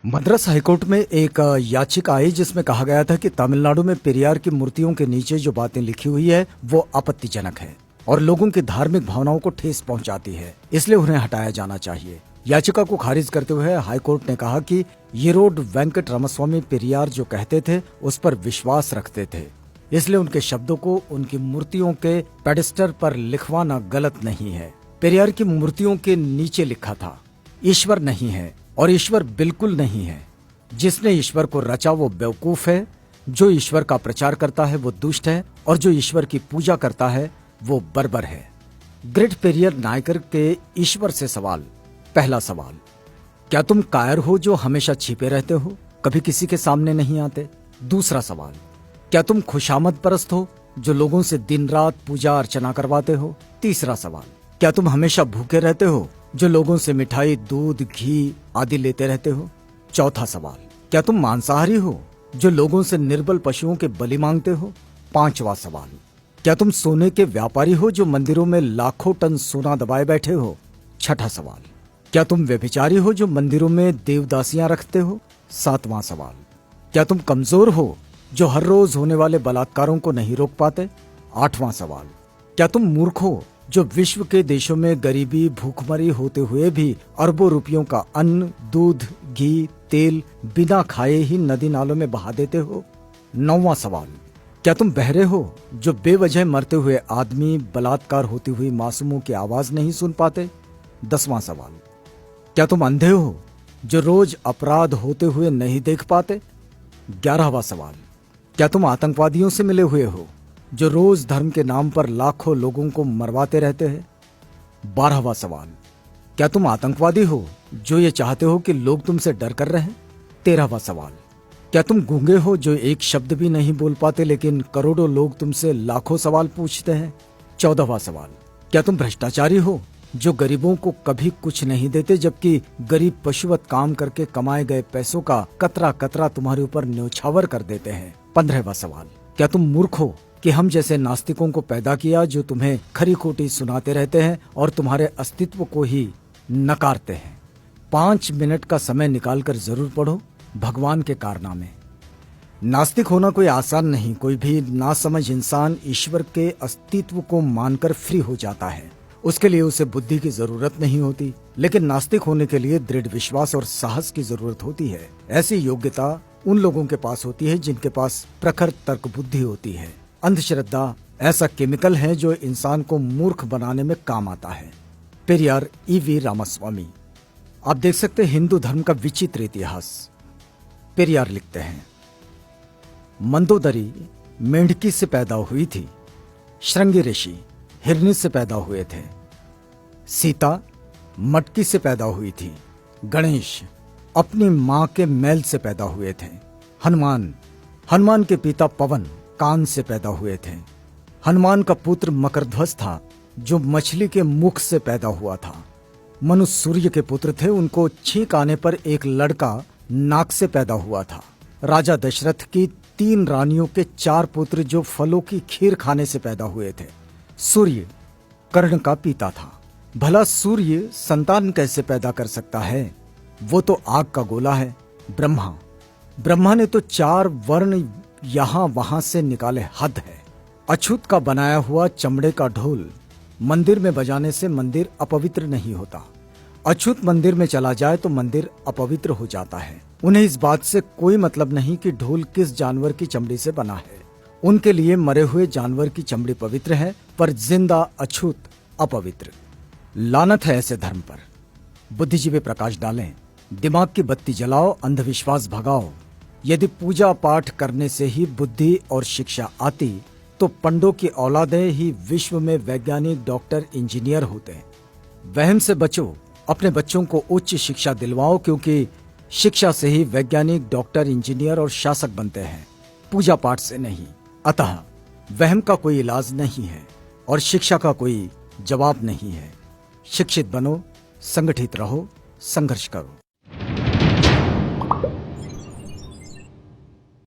Madras high court में एक याचिका आई जिसमें कहा गया था कि तमिलनाडु में पेरियार की मूर्तियों के नीचे जो बातें लिखी हुई है वो आपत्तिजनक है और लोगों की धार्मिक भावनाओं को ठेस पहुंचाती है, इसलिए उन्हें हटाया जाना चाहिए। याचिका को खारिज करते हुए हाईकोर्ट ने कहा कि येरोड वेंकट रामास्वामी पेरियार जो कहते थे उस पर विश्वास रखते थे, इसलिए उनके शब्दों को उनकी मूर्तियों के पेडेस्टल पर लिखवाना गलत नहीं है। पेरियार की मूर्तियों के नीचे लिखा था, ईश्वर नहीं है और ईश्वर बिल्कुल नहीं है। जिसने ईश्वर को रचा वो बेवकूफ है, जो ईश्वर का प्रचार करता है वो दुष्ट है और जो ईश्वर की पूजा करता है वो बर्बर है। ग्रेट पेरियर नायकर के ईश्वर से सवाल। पहला सवाल, क्या तुम कायर हो जो हमेशा छिपे रहते हो, कभी किसी के सामने नहीं आते? दूसरा सवाल, क्या तुम खुशामद परस्त हो जो लोगों से दिन रात पूजा अर्चना करवाते हो? तीसरा सवाल, क्या तुम हमेशा भूखे रहते हो जो लोगों से मिठाई, दूध, घी आदि लेते रहते हो? चौथा सवाल, क्या तुम मांसाहारी हो जो लोगों से निर्बल पशुओं के बलि मांगते हो? पांचवा सवाल, क्या तुम सोने के व्यापारी हो जो मंदिरों में लाखों टन सोना दबाए बैठे हो? छठा सवाल, क्या तुम व्यभिचारी हो जो मंदिरों में देवदासियां रखते हो? सातवां सवाल, क्या तुम कमजोर हो जो हर रोज होने वाले बलात्कारों को नहीं रोक पाते? आठवां सवाल, क्या तुम मूर्ख हो जो विश्व के देशों में गरीबी, भूखमरी होते हुए भी अरबों रुपयों का अन्न, दूध, घी, तेल बिना खाए ही नदी नालों में बहा देते हो? नौवां सवाल, क्या तुम बहरे हो जो बेवजह मरते हुए आदमी, बलात्कार होती हुई मासूमों की आवाज नहीं सुन पाते? 10वां सवाल, क्या तुम अंधे हो जो रोज अपराध होते हुए नहीं देख पाते? 11वां सवाल, क्या तुम आतंकवादियों से मिले हुए हो जो रोज धर्म के नाम पर लाखों लोगों को मरवाते रहते हैं? 12वां सवाल, क्या तुम आतंकवादी हो जो ये चाहते हो कि लोग तुमसे डर कर रहें? 13वां सवाल, क्या तुम गूंगे हो जो एक शब्द भी नहीं बोल पाते लेकिन करोड़ों लोग तुमसे लाखों सवाल पूछते हैं? 14वां सवाल, क्या तुम भ्रष्टाचारी हो जो गरीबों को कभी कुछ नहीं देते जबकि गरीब पशुवत काम करके कमाए गए पैसों का कतरा कतरा तुम्हारे ऊपर न्योछावर कर देते हैं? 15वां सवाल, क्या तुम मूर्ख हो कि हम जैसे नास्तिकों को पैदा किया जो तुम्हें खरी खोटी सुनाते रहते हैं और तुम्हारे अस्तित्व को ही नकारते हैं? 5 मिनट का समय निकालकर जरूर पढ़ो भगवान के कारनामे। नास्तिक होना कोई आसान नहीं। कोई भी नासमझ इंसान ईश्वर के अस्तित्व को मानकर फ्री हो जाता है, उसके लिए उसे बुद्धि की जरूरत नहीं होती, लेकिन नास्तिक होने के लिए दृढ़ विश्वास और साहस की जरूरत होती है। ऐसी योग्यता उन लोगों के पास होती है जिनके पास प्रखर तर्क बुद्धि होती है। अंधश्रद्धा ऐसा केमिकल है जो इंसान को मूर्ख बनाने में काम आता है। पेरियार ईवी रामास्वामी। आप देख सकते हैं हिंदू धर्म का विचित्र इतिहास। पेरियार लिखते हैं, मंदोदरी मेंढकी से पैदा हुई थी, श्रृंगी ऋषि हिरनी से पैदा हुए थे, सीता मटकी से पैदा हुई थी, गणेश अपनी मां के मैल से पैदा हुए थे, हनुमान के पिता पवन कान से पैदा हुए थे, हनुमान का पुत्र मकरध्वज था जो मछली के मुख से पैदा हुआ था, मनु सूर्य के पुत्र थे, उनको छींक आने पर एक लड़का नाक से पैदा हुआ था, राजा दशरथ की 3 रानियों के 4 पुत्र जो फलों की खीर खाने से पैदा हुए थे, सूर्य कर्ण का पिता था। भला सूर्य संतान कैसे पैदा कर सकता है? वो तो आग का गोला है। ब्रह्मा ने तो 4 वर्ण यहां वहां से निकाले, हद है। अछूत का बनाया हुआ चमड़े का ढोल मंदिर में बजाने से मंदिर अपवित्र नहीं होता। अछूत मंदिर में चला जाए तो मंदिर अपवित्र हो जाता है। उन्हें इस बात से कोई मतलब नहीं कि ढोल किस जानवर की चमड़ी से बना है। उनके लिए मरे हुए जानवर की चमड़ी पवित्र है पर जिंदा अछूत अपवित्र। लानत है ऐसे धर्म पर। बुद्धिजीवी प्रकाश डालें, दिमाग की बत्ती जलाओ, अंधविश्वास भगाओ। यदि पूजा पाठ करने से ही बुद्धि और शिक्षा आती तो पंडों की औलादें ही विश्व में वैज्ञानिक, डॉक्टर, इंजीनियर होते। वहम से बचो, अपने बच्चों को उच्च शिक्षा दिलवाओ क्योंकि शिक्षा से ही वैज्ञानिक, डॉक्टर, इंजीनियर और शासक बनते हैं, पूजा पाठ से नहीं। अतः वहम का कोई इलाज नहीं है और शिक्षा का कोई जवाब नहीं है। शिक्षित बनो, संगठित रहो, संघर्ष करो।